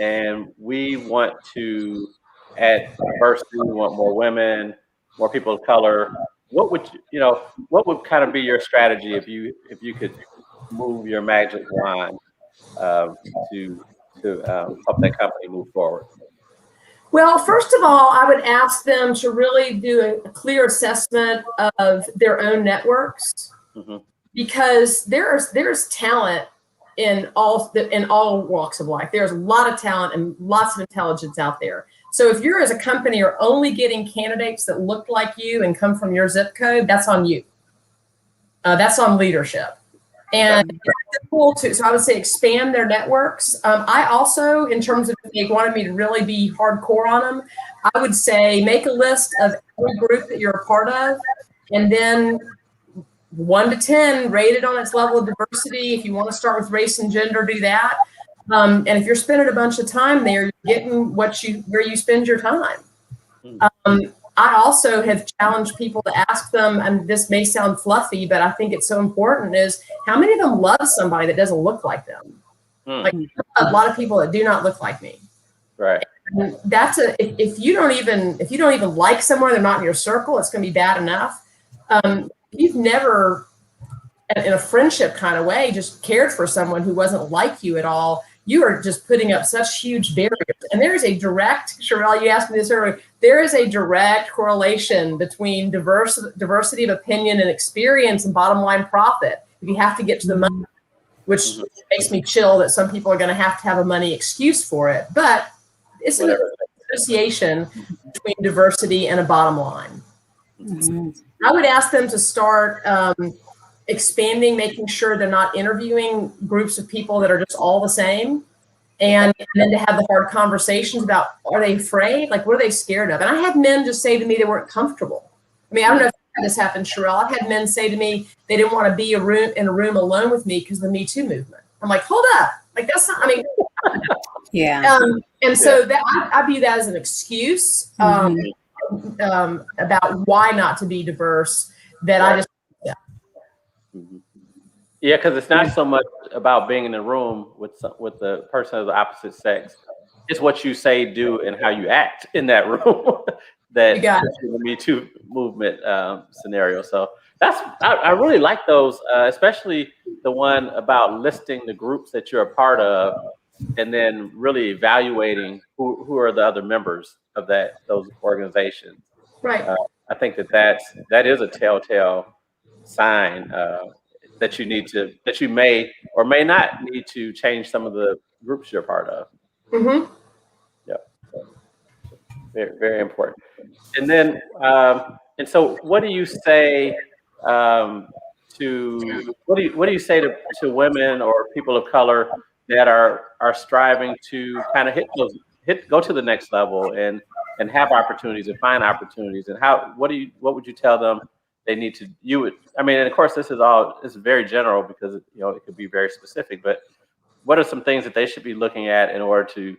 and we want to add diversity. We want more women, more people of color." What would what would kind of be your strategy if you could move your magic wand to help that company move forward? Well, first of all, I would ask them to really do a clear assessment of their own networks, because there's talent in all walks of life. There's a lot of talent and lots of intelligence out there. So if you're, as a company, are only getting candidates that look like you and come from your zip code, that's on you. That's on leadership. And it's cool too. So I would say expand their networks. I also, in terms of if they wanted me to really be hardcore on them, I would say make a list of every group that you're a part of, and then 1 to 10, rate it on its level of diversity. If you want to start with race and gender, do that. And if you're spending a bunch of time there, you're getting where you spend your time. I also have challenged people to ask them, and this may sound fluffy, but I think it's so important, is how many of them love somebody that doesn't look like them? Like a lot of people that do not look like me. Right. And that's if you don't even like someone, they're not in your circle, it's going to be bad enough. You've never, in a friendship kind of way, just cared for someone who wasn't like you at all. You are just putting up such huge barriers. And there is a direct, Charelle, you asked me this earlier, there is a direct correlation between diversity of opinion and experience and bottom line profit. If you have to get to the money, which makes me chill that some people are going to have a money excuse for it. But it's an association between diversity and a bottom line. I would ask them to start expanding, making sure they're not interviewing groups of people that are just all the same, and then to have the hard conversations about, are they afraid? Like, what are they scared of? And I had men just say to me they weren't comfortable. I mean, I don't know if this happened, Charelle. I've had men say to me they didn't want to be in a room alone with me because of the Me Too movement. I'm like, hold up. Like, that's not, I mean, yeah. And so that I view that as an excuse about why not to be diverse, that I just, Yeah, because it's not so much about being in the room with the person of the opposite sex. It's what you say, do, and how you act in that room that the Me Too movement scenario. So I really like those, especially the one about listing the groups that you're a part of, and then really evaluating who are the other members of those organizations. Right. I think that is a telltale sign that you may or may not need to change some of the groups you're part of. Yeah. Very, very important. And then, and so what do you say to women or people of color that are striving to kind of go to the next level and have opportunities and find opportunities, and what would you tell them they need to, and of course this is very general because it could be very specific, but what are some things that they should be looking at in order to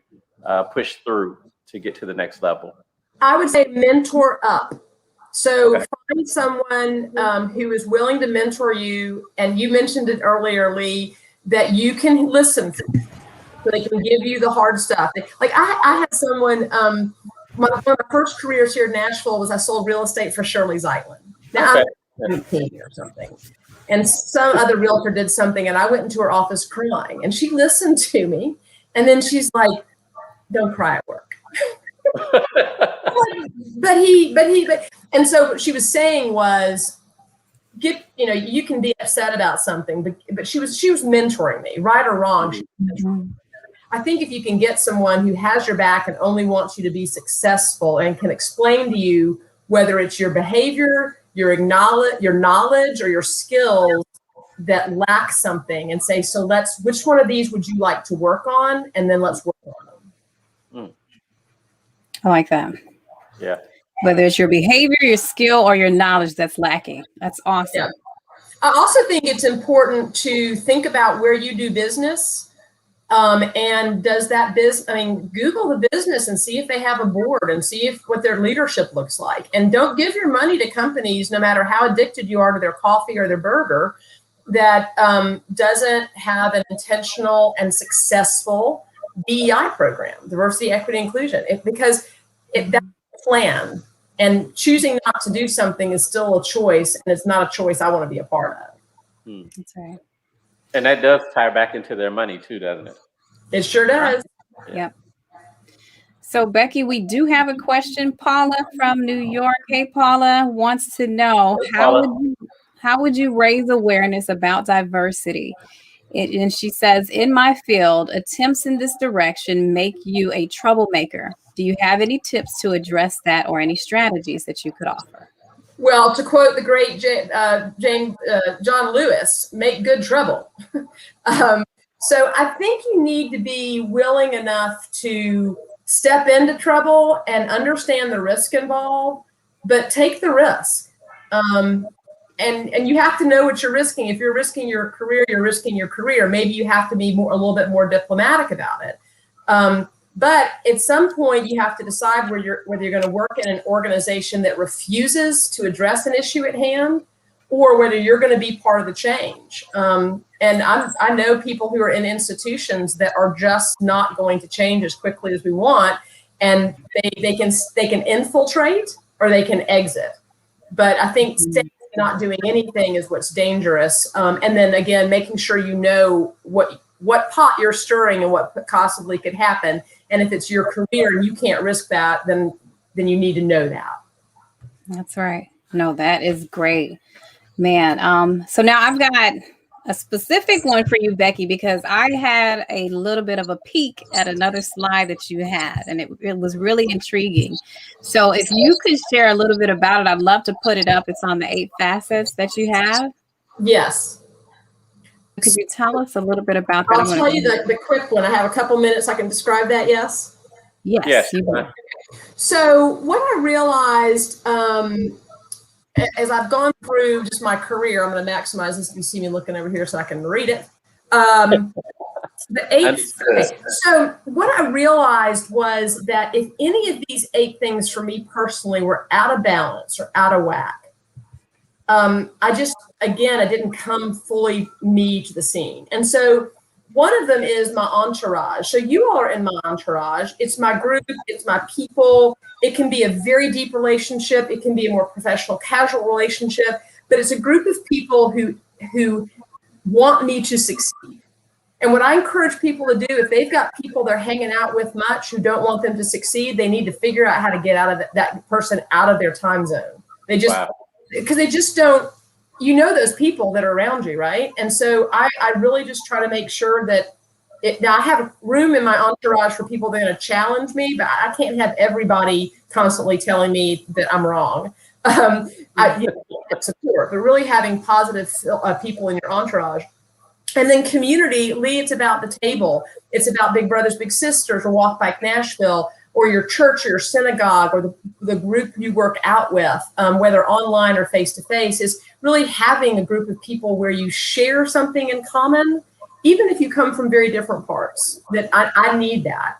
push through to get to the next level? I would say mentor up. So find someone who is willing to mentor you. And you mentioned it earlier, Lee, that you can listen to. So they can give you the hard stuff. Like I had someone, one of my first careers here in Nashville was I sold real estate for Shirley Zeitlin. Now I'm 18 or something. And some other realtor did something and I went into her office crying and she listened to me. And then she's like, don't cry at work. but and so what she was saying was, you can be upset about something, but she was mentoring me, right or wrong. I think if you can get someone who has your back and only wants you to be successful and can explain to you whether it's your behavior, your knowledge, or your skills that lack something, and say, so which one of these would you like to work on, and then let's work on them. I like that. Yeah. Whether it's your behavior, your skill, or your knowledge that's lacking. That's awesome. Yeah. I also think it's important to think about where you do business. And does that Google the business and see if they have a board and see what their leadership looks like. And don't give your money to companies, no matter how addicted you are to their coffee or their burger, that doesn't have an intentional and successful DEI program, diversity, equity, inclusion, because that's a plan. And choosing not to do something is still a choice, and it's not a choice I want to be a part of. That's right. And that does tie back into their money too, doesn't it? It sure does. Yep. So Becky, we do have a question. Paula from New York. Hey, Paula wants to know how would you raise awareness about diversity? And she says, in my field, attempts in this direction make you a troublemaker. Do you have any tips to address that, or any strategies that you could offer? Well, to quote the great John Lewis, make good trouble. So I think you need to be willing enough to step into trouble and understand the risk involved, but take the risk. And you have to know what you're risking. If you're risking your career, you're risking your career. Maybe you have to be a little bit more diplomatic about it. But at some point, you have to decide whether you're going to work in an organization that refuses to address an issue at hand, or whether you're going to be part of the change. And I know people who are in institutions that are just not going to change as quickly as we want, and they can infiltrate or they can exit. But I think staying not doing anything is what's dangerous. And then again, making sure you know what pot you're stirring and what possibly could happen. And if it's your career and you can't risk that, then you need to know that. That's right. No, that is great, man. So now I've got a specific one for you, Becky, because I had a little bit of a peek at another slide that you had, and it was really intriguing. So if you could share a little bit about it, I'd love to put it up. It's on the 8 facets that you have. Yes. Could you tell us a little bit about that? I'll tell you the quick one. I have a couple minutes. I can describe that. Yes. Yes. So what I realized as I've gone through just my career, I'm going to maximize this. You see me looking over here so I can read it. The 8. So what I realized was that if any of these 8 things for me personally were out of balance or out of whack, I didn't come fully me to the scene. And so one of them is my entourage. So you all are in my entourage. It's my group. It's my people. It can be a very deep relationship. It can be a more professional, casual relationship. But it's a group of people who want me to succeed. And what I encourage people to do, if they've got people they're hanging out with much who don't want them to succeed, they need to figure out how to get out of that person out of their time zone. They just, because they just don't, those people that are around you, right? And so I really just try to make sure that now I have room in my entourage for people that are going to challenge me, but I can't have everybody constantly telling me that I'm wrong. Support, but really having positive people in your entourage. And then community, Lee, it's about the table. It's about Big Brothers, Big Sisters, or Walk Bike Nashville, or your church or your synagogue, or the group you work out with, whether online or face-to-face, is really having a group of people where you share something in common, even if you come from very different parts. That I need that.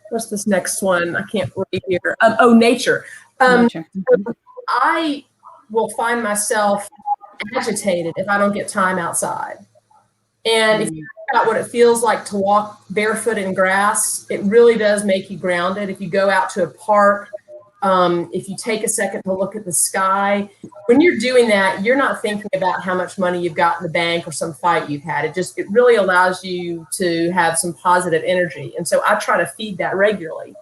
what's this next one? I can't read here. Nature. Nature. I will find myself agitated if I don't get time outside. And if you think about what it feels like to walk barefoot in grass, it really does make you grounded. If you go out to a park, if you take a second to look at the sky, when you're doing that, you're not thinking about how much money you've got in the bank or some fight you've had. It really allows you to have some positive energy. And so I try to feed that regularly.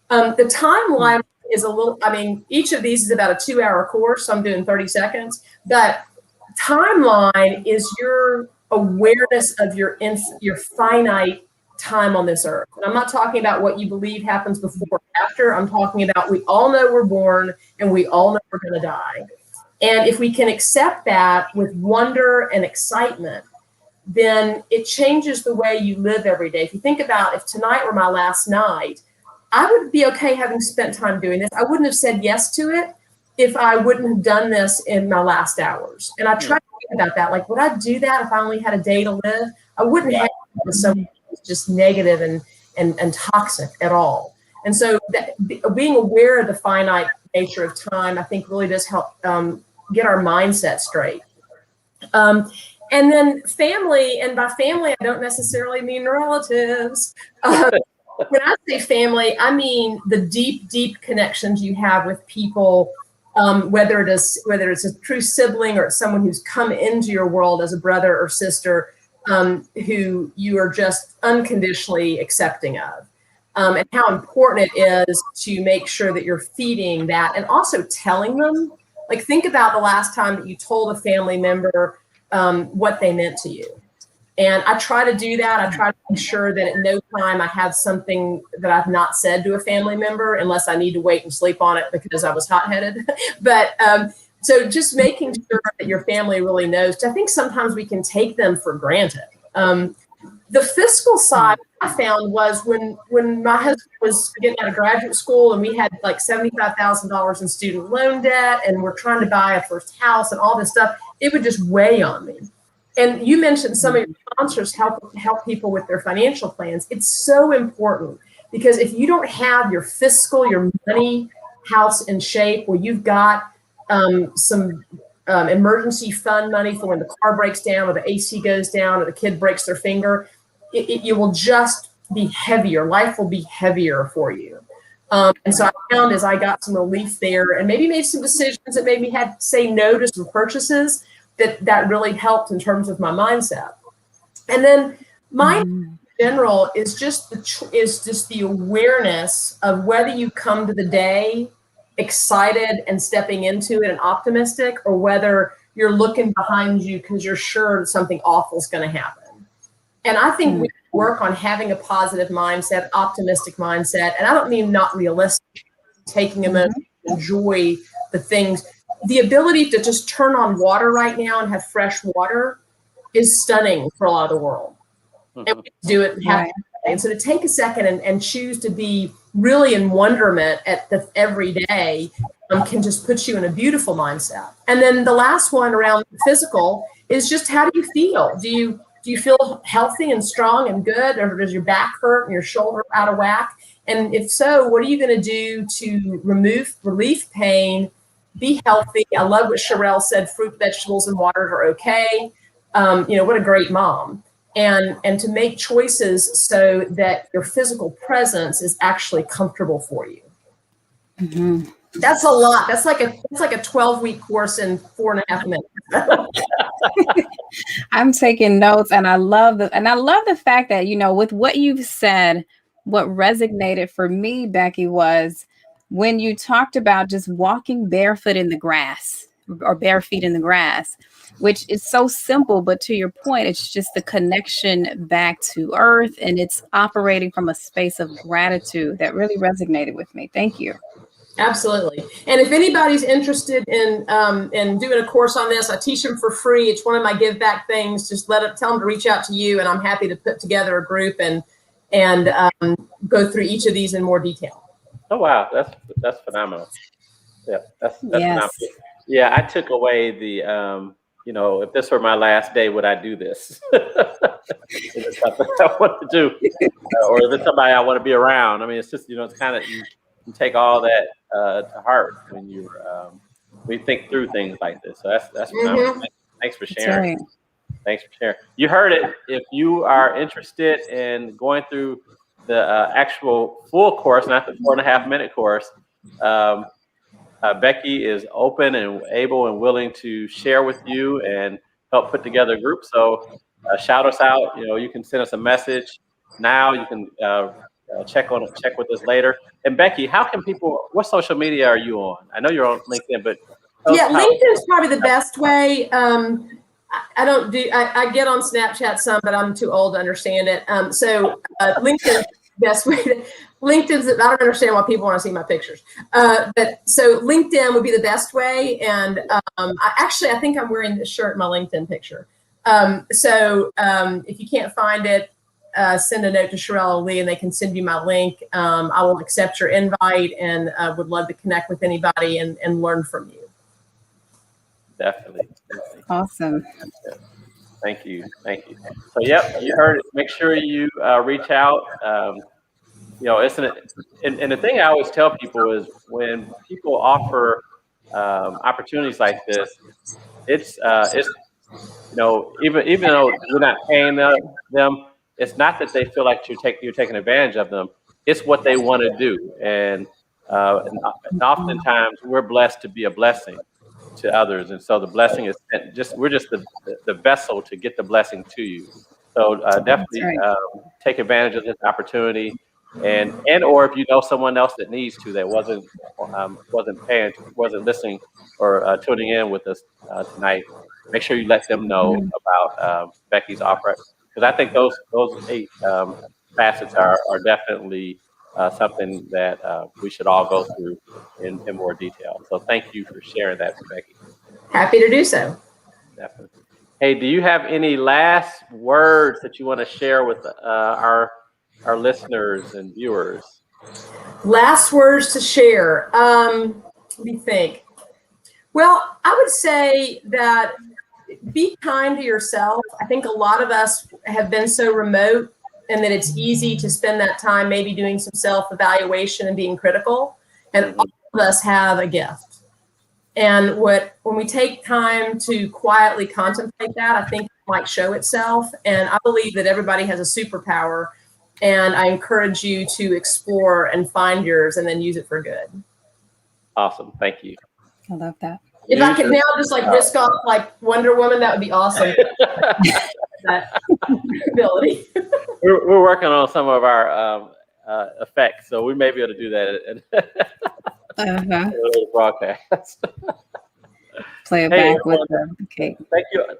The timeline is each of these is about a 2-hour course. So I'm doing 30 seconds, but timeline is your awareness of your finite time on this earth. And I'm not talking about what you believe happens before or after. I'm talking about, we all know we're born and we all know we're going to die. And if we can accept that with wonder and excitement, then it changes the way you live every day. If you think about, if tonight were my last night, I would be okay having spent time doing this. I wouldn't have said yes to it if I wouldn't have done this in my last hours. And I try to think about that. Like, would I do that if I only had a day to live? I wouldn't have with someone who's just negative and toxic at all. And so being aware of the finite nature of time, I think really does help get our mindset straight. And then family, and by family, I don't necessarily mean relatives. When I say family, I mean the deep, deep connections you have with people, whether it's a true sibling or it's someone who's come into your world as a brother or sister, who you are just unconditionally accepting of, and how important it is to make sure that you're feeding that and also telling them. Like, think about the last time that you told a family member what they meant to you. And I try to do that. I try to make sure that at no time I have something that I've not said to a family member, unless I need to wait and sleep on it because I was hot-headed. But so just making sure that your family really knows. I think sometimes we can take them for granted. The fiscal side I found was when my husband was getting out of graduate school and we had like $75,000 in student loan debt and we're trying to buy a first house and all this stuff, it would just weigh on me. And you mentioned some of your sponsors help people with their financial plans. It's so important, because if you don't have your money house in shape, where you've got some emergency fund money for when the car breaks down or the AC goes down or the kid breaks their finger, you will just be heavier. Life will be heavier for you. And so I found, as I got some relief there and maybe made some decisions that made me have to say no to some purchases, that really helped in terms of my mindset. And then in general is just the awareness of whether you come to the day excited and stepping into it and optimistic, or whether you're looking behind you because you're sure that something awful is going to happen. And I think we work on having a positive mindset, optimistic mindset. And I don't mean not realistic, taking a moment to enjoy the things. The ability to just turn on water right now and have fresh water is stunning for a lot of the world. And we do it and so to take a second and choose to be really in wonderment at the every day can just put you in a beautiful mindset. And then the last one around physical is just, how do you feel? Do you feel healthy and strong and good, or does your back hurt and your shoulder out of whack? And if so, what are you going to do to relieve pain? Be healthy. I love what Charelle said, fruit, vegetables, and water are okay. What a great mom. And to make choices so that your physical presence is actually comfortable for you. Mm-hmm. That's a lot. That's like a 12-week course in 4.5 minutes. I'm taking notes, and I love the fact that, with what you've said, what resonated for me, Becky, was when you talked about just walking barefoot in the grass, or bare feet in the grass, which is so simple, but to your point, it's just the connection back to earth, and it's operating from a space of gratitude that really resonated with me. Thank you. Absolutely. And if anybody's interested in doing a course on this, I teach them for free. It's one of my give back things. Just tell them to reach out to you, and I'm happy to put together a group and go through each of these in more detail. Oh wow, that's phenomenal. Yeah, that's phenomenal. Yeah, I took away the if this were my last day, would I do this? Is it something I want to do, or is it somebody I want to be around? I mean, it's just it's kind of you take all that to heart when we think through things like this. So that's phenomenal. Thanks for sharing. Thanks for sharing. You heard it. If you are interested in going through the actual full course, not the 4.5-minute course, Becky is open and able and willing to share with you and help put together a group. So shout us out. You can send us a message now. You can check with us later. And Becky, how can people? What social media are you on? I know you're on LinkedIn, but LinkedIn is probably the best way. I get on Snapchat some, but I'm too old to understand it. So LinkedIn, best way. LinkedIn's. I don't understand why people want to see my pictures. But so LinkedIn would be the best way. And I think I'm wearing this shirt in my LinkedIn picture. So if you can't find it, send a note to Charelle or Lee, and they can send you my link. I will accept your invite, and would love to connect with anybody and learn from you. Definitely. Awesome. Thank you. So, you heard it. Make sure you reach out. And the thing I always tell people is when people offer opportunities like this, it's even though you're not paying them, it's not that they feel like you're taking advantage of them. It's what they want to do, and oftentimes we're blessed to be a blessing to others, and so the blessing is we're just the vessel to get the blessing to you. So definitely take advantage of this opportunity, and or if you know someone else that needs to, that wasn't listening or tuning in with us tonight, make sure you let them know about Becky's offer, because I think those 8 facets are definitely something that we should all go through in more detail. So thank you for sharing that, Becky. Happy to do so. Definitely. Hey, do you have any last words that you want to share with our listeners and viewers? Last words to share. Let me think. Well, I would say that be kind to yourself. I think a lot of us have been so remote, and that it's easy to spend that time maybe doing some self-evaluation and being critical. And all of us have a gift. And when we take time to quietly contemplate that, I think it might show itself. And I believe that everybody has a superpower. And I encourage you to explore and find yours and then use it for good. Awesome. Thank you. I love that. If I could now just risk off like Wonder Woman, that would be awesome. That ability. We're working on some of our effects, so we may be able to do that in broadcast. Play it back with the cake.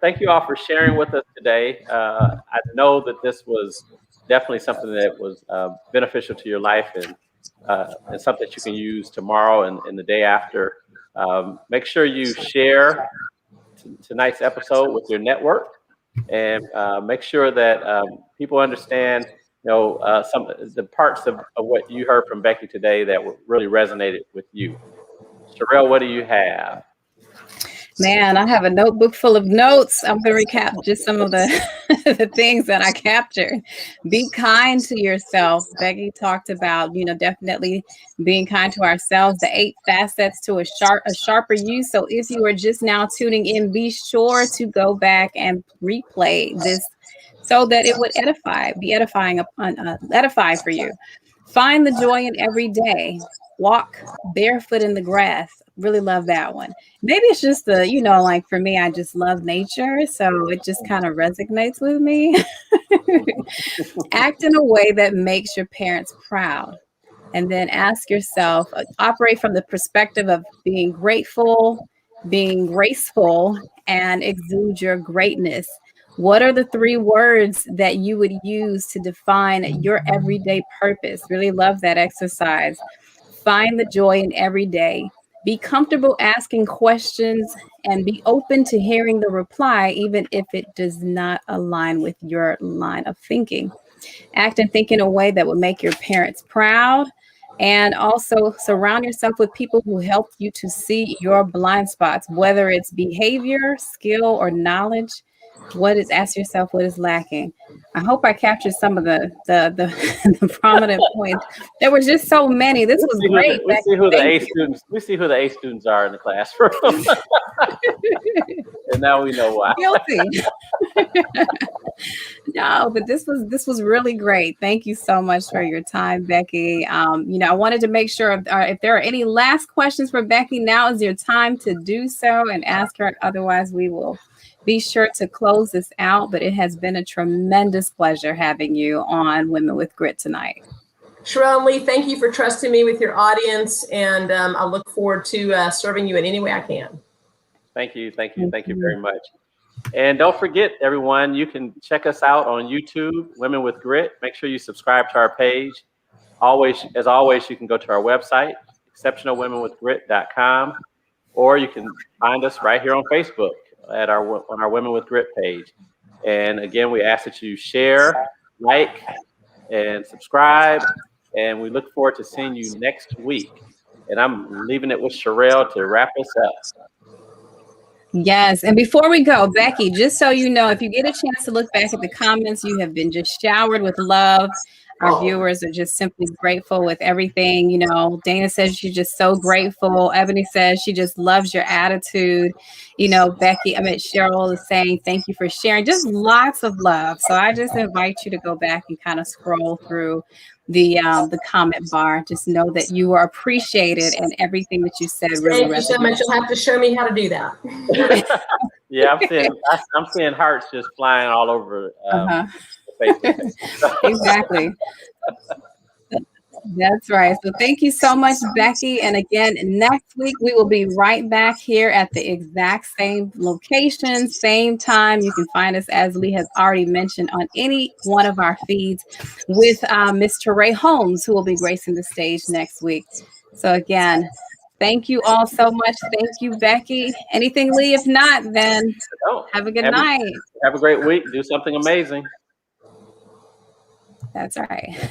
Thank you all for sharing with us today. I know that this was definitely something that was beneficial to your life, and something that you can use tomorrow and the day after. Make sure you share tonight's episode with your network, and make sure that people understand, some of the parts of what you heard from Becky today that really resonated with you. Charelle, what do you have? Man, I have a notebook full of notes. I'm going to recap just some of the the things that I captured. Be kind to yourself. Becky talked about, definitely being kind to ourselves, the 8 facets to a sharper you. So if you are just now tuning in, be sure to go back and replay this so that it would be edifying for you. Find the joy in every day. Walk barefoot in the grass. Really love that one. Maybe it's just for me, I just love nature. So it just kind of resonates with me. Act in a way that makes your parents proud. And then ask yourself, operate from the perspective of being grateful, being graceful, and exude your greatness. What are the 3 words that you would use to define your everyday purpose? Really love that exercise. Find the joy in every day. Be comfortable asking questions and be open to hearing the reply, even if it does not align with your line of thinking. Act and think in a way that will make your parents proud. And also surround yourself with people who help you to see your blind spots, whether it's behavior, skill, or knowledge. Ask yourself what is lacking. I hope I captured some of the the prominent points. There were just so many. This was great. We see who the A students are in the classroom. And now we know why. Guilty. No, but this was really great. Thank you so much for your time, Becky. I wanted to make sure if there are any last questions for Becky, now is your time to do so and ask her. Otherwise, we will be sure to close this out. But it has been a tremendous pleasure having you on Women with Grit tonight. Charelle and Lee, thank you for trusting me with your audience, and I look forward to serving you in any way I can. Thank you very much. And don't forget, everyone, you can check us out on YouTube, Women with Grit. Make sure you subscribe to our page. As always, you can go to our website, exceptionalwomenwithgrit.com, or you can find us right here on Facebook on our Women with Grit page. And again, we ask that you share, like, and subscribe. And we look forward to seeing you next week. And I'm leaving it with Charelle to wrap us up. Yes. And before we go, Becky, just so you know, if you get a chance to look back at the comments, you have been just showered with love. Our viewers are just simply grateful with everything. Dana says she's just so grateful. Ebony says she just loves your attitude. Cheryl is saying thank you for sharing. Just lots of love. So I just invite you to go back and kind of scroll through the comment bar. Just know that you are appreciated and everything that you said really resonates. Thank you so much. You'll have to show me how to do that. Yeah, I'm seeing hearts just flying all over. Exactly. That's right. So thank you so much, Becky. And again, next week, we will be right back here at the exact same location, same time. You can find us, as Lee has already mentioned, on any one of our feeds with Miss Charelle Holmes, who will be gracing the stage next week. So again, thank you all so much. Thank you, Becky. Anything, Lee? If not, then have a good night. Have a great week. Do something amazing. That's right.